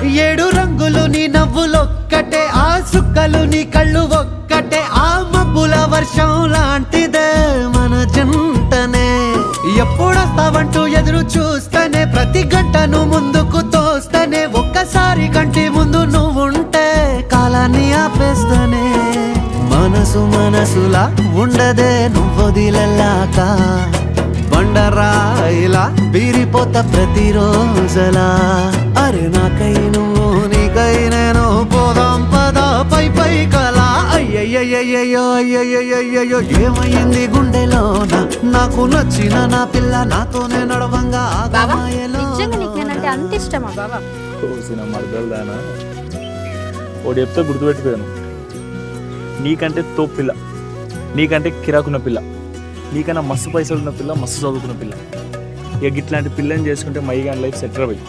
ఏడు రంగులు నీ నవ్వులొక్కటే, ఆ సుక్కలు నీ కళ్ళు ఒక్కటే, ఆ మబ్బుల వర్షం లాంటిదే మన జంటనే. ఎప్పుడొస్తావంటూ ఎదురు చూస్తేనే, ప్రతి గంటను ముందుకు తోస్తేనే, ఒక్కసారి కంటి ముందు నువ్వుంటే కాలాన్ని ఆపేస్తేనే. మనసులా ఉండదే నువ్వొదిలెళ్ళాక, బండరాయిలా బీరిపోత ప్రతిరోజలా. అరే నాకై నువ్వు నీకై నేను, పోదాం పద పై పై కలా. అయ్యయ్యయ్యో అయ్యయ్యయ్యో ఏమైంది గుండెలోన, నాకు నచ్చిన నా పిల్ల నాతోనే నడవంగా ఆగమాయలో. అంత ఇష్టమా బాబా? మరదలుదానా ఒకటి చెప్తే గుర్తుపెట్టుకోను, నీకంటే తోపు పిల్ల, నీకంటే కిరాకున్న పిల్ల, నీకన్నా మస్తు పైసలు ఉన్న పిల్ల, మస్తు చదువుకున్న పిల్ల. ఇక ఇట్లాంటి పిల్లని చేసుకుంటే మైగాన్ లైఫ్ సెటిల్ అయ్యి.